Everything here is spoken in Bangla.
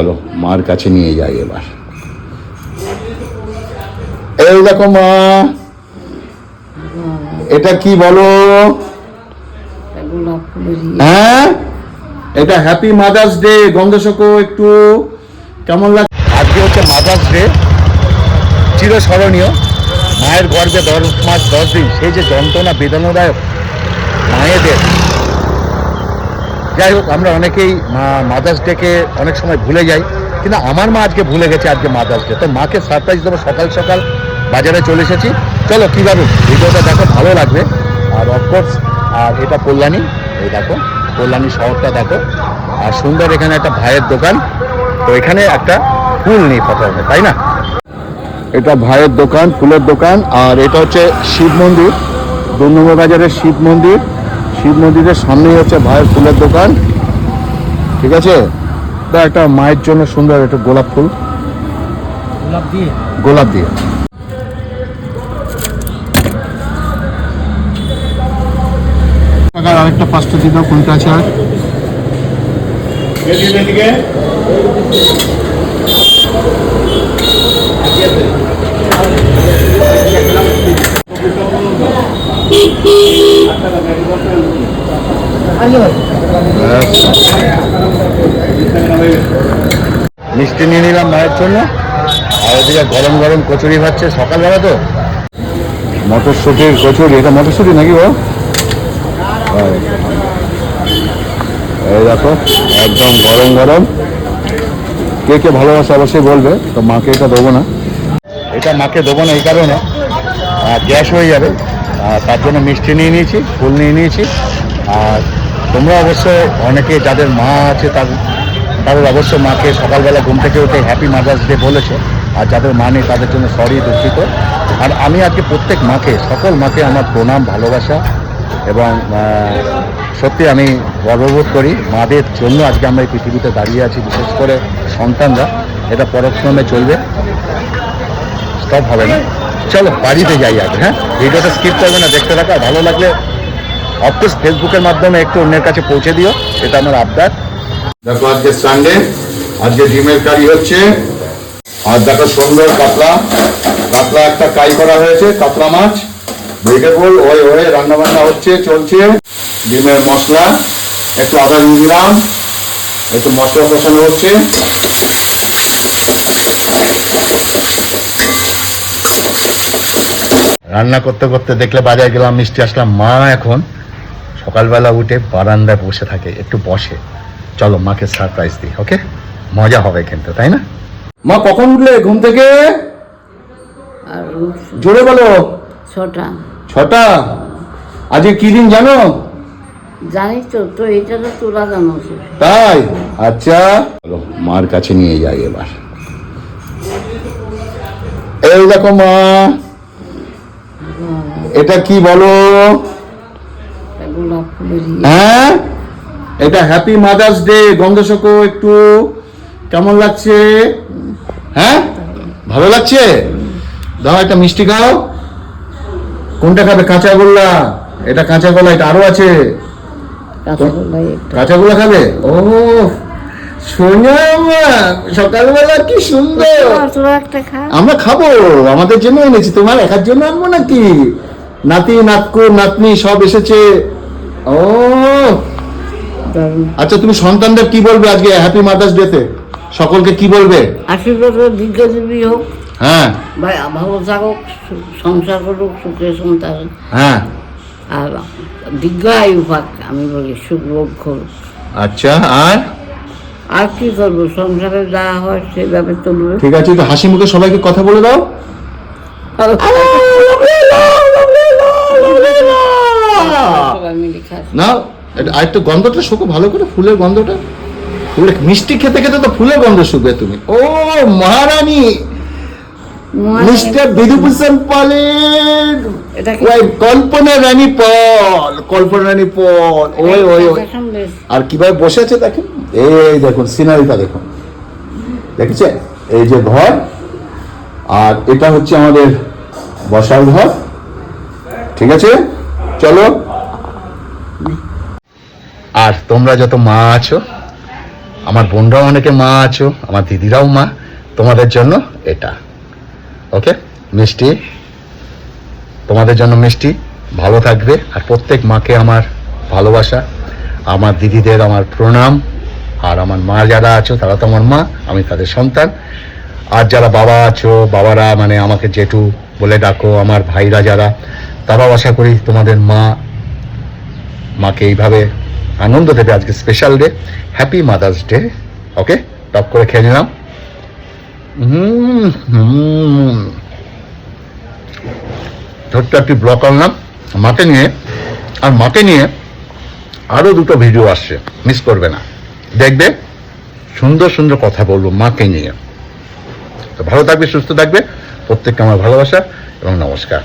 চলো মার কাছে নিয়ে যাই এবার। এই দেখো মা, এটা কি বলো? হ্যাঁ, এটা হ্যাপি মাদার্স ডে। গন্ধ শোকো একটু, কেমন লাগে? আজকে হচ্ছে মাদার্স ডে, চিরস্মরণীয়। মায়ের গর্ভে 10 মাস 10 দিন সেই যে যন্ত্রণা বেদনাদায়ক মায়েদের। যাই হোক, আমরা অনেকেই মাদার্স ডেকে অনেক সময় ভুলে যাই, কিন্তু আমার মা আজকে ভুলে গেছে আজকে মাদার্স ডে। তো মাকে সারপ্রাইজ দেবো, সকাল সকাল বাজারে চলে এসেছি। চলো কীভাবে ভিডিওটা দেখো, ভালো লাগবে। আর অফকোর্স, আর এটা কল্যাণী, এই দেখো কল্যাণী শহরটা দেখো। আর সুন্দর এখানে একটা ভাইয়ের দোকান, তো এখানে একটা ফুল নেই প্রথমে, তাই না? এটা ভাইয়ের দোকান, ফুলের দোকান। আর এটা হচ্ছে শিব মন্দির, 2 নম্বর বাজারের শিব মন্দির। শিব মন্দিরের সামনেই হচ্ছে ভাইয়ের ফুলের দোকান, ঠিক আছে? একটা মায়ের জন্য সুন্দর একটা গোলাপ ফুল, গোলাপ দিয়ে। আরেকটা 5টা দিয়ে দাও, কোনটা আছে আর? মিষ্টি নিয়ে নিলাম মায়ের জন্য। আর ওদিকে গরম গরম কচুরি ভাজছে, সকালবেলা তো মটরশুটির কচুরি। এটা মটরশুটি নাকি ও? এই দেখো একদম গরম গরম। কে কে ভালোবাসে অবশ্যই বলবে। তো মাকে এটা দেবো না, এটা মাকে দেবো না এই কারণে গ্যাস হয়ে যাবে। তার জন্য মিষ্টি নিয়ে নিয়েছি, ফুল নিয়ে নিয়েছি। আর তোমরা অবশ্যই অনেকে যাদের মা আছে তাদের অবশ্যই মাকে সকালবেলা ঘুম থেকে উঠে হ্যাপি মাদার্স ডে বলেছে। আর যাদের মা নেই তাদের জন্য সরি, দুঃখিত। আর আমি আজকে প্রত্যেক মাকে, সকল মাকে আমার প্রণাম, ভালোবাসা। এবং সত্যি আমি গর্ববোধ করি মাদের জন্য আজকে আমরা এই পৃথিবীতে দাঁড়িয়ে আছি। বিশেষ করে সন্তানরা, এটা পরক্ষণে চলবে, স্টপ হবে না। চলো বাড়িতে যাই আগে। হ্যাঁ, ভিডিওটা স্কিপ করবে না, দেখতে থাকা। ভালো লাগলে অফকোর্স ফেসবুকের মাধ্যমে একটু অন্যের কাছে পৌঁছে দিও, এটা আমার আবদার। দেখো আজকে সানডে, আজকে ডিমের কারি হচ্ছে। আর দেখো সুন্দর কাতলা একটা কাই করা হয়েছে, কাতলা মাছ ভেজিটেবল ওয়ে রান্না বান্না হচ্ছে, চলছে। ডিমের মশলা, একটু আদা দিয়ে দিলাম, একটু মশলা কষানো হচ্ছে। রান্না করতে করতে দেখলে বাজারে গেলাম, মিষ্টি আসলাম। মা এখন সকালবেলা উঠে বারান্দায় বসে থাকে, একটু বসে। চলো মাকে সারপ্রাইজ দিই, ওকে? মজা হবে কিন্তু, তাই না? মা কখন উঠলে ঘুম থেকে? জোরে বলো। 6টা। আজকে কি দিন জানো? জানিস তো, তো এটা তো তোরা জানো। তাই? আচ্ছা, চলো মার কাছে নিয়ে যাই এবার। এই দেখো মা, এটা কি বলো? হ্যাঁ, এটা হ্যাপি মাদার্স ডে। গন্ধ শোকো একটু, কেমন লাগছে? হ্যাঁ, ভালো লাগছে? দাও একটা মিষ্টি খাও। কোনটা খাবে? কাঁচা গোল্লা। এটা কাঁচা গোল্লা, এটা আরো আছে। কাঁচা গোল্লা খাবে? ও সোনা মা, সকালবেলা কি সুন্দর। আমরা খাবো, আমাদের জন্য এনেছি, তোমার একার জন্য আনবো নাকি? নাতি নাতকু নাতনি সব এসেছে। ও আচ্ছা, তুমি সন্তানদের কি বলবে আজকে হ্যাপি মাদার্স ডে তে? সকলকে কি বলবে? আশীর্বাদ দীর্ঘজীবী হোক, হ্যাঁ, ভাই ভালো থাকুক, সংসার করুক সুখে সন্তান। হ্যাঁ, আর দীর্ঘায়ু পাক, আমি বলি সুখ ভোগ করুক। আচ্ছা, আর কি করবো, সংসারে যা হয় সেভাবে চলবে। ঠিক আছে, তো হাসি মুখে সবাইকে কথা বলে দাও। না, আরেকটু গন্ধটা শুকো ভালো করে, ফুলের গন্ধটা। ফুলের মিষ্টি খেতে খেতে তো ফুলের গন্ধ শুকবে তুমি। ও মহারানী, মিস্টার বিধুভূষণ পলের কল্পনা রানী পল। ওই আর কিভাবে বসে আছে দেখেন। এই দেখুন সিনারিটা দেখুন, দেখেছে? এই যে ঘর, আর এটা হচ্ছে আমাদের বসার ঘর, ঠিক আছে? চলো। আর তোমরা যত মা আছো আমার বোনরাও অনেকে মা আছো, আমার দিদিরাও মা, তোমাদের জন্য এটা। ওকে, মিষ্টি তোমাদের জন্য, মিষ্টি ভালো থাকবে। আর প্রত্যেক মাকে আমার ভালোবাসা, আমার দিদিদের আমার প্রণাম, আর আমার মা যারা আছো তারা তো আমার মা, আমি তাদের সন্তান। আর যারা বাবা আছো, বাবারা মানে আমাকে জেঠু বলে ডাকো, আমার ভাইরা যারা, তারাও আশা করি তোমাদের মাকে এইভাবে আনন্দ দেবে। আজকে special day, happy mother's day. Okay, top করে খেয়ে নিলাম। ছোট্ট একটি ব্লগ আনলাম মাকে নিয়ে। আর মাকে নিয়ে আরো দুটো ভিডিও আসছে, মিস করবে না, দেখবে। সুন্দর সুন্দর কথা বলবো মাকে নিয়ে। তো ভালো থাকবে, সুস্থ থাকবে, প্রত্যেককে আমার ভালোবাসা এবং নমস্কার।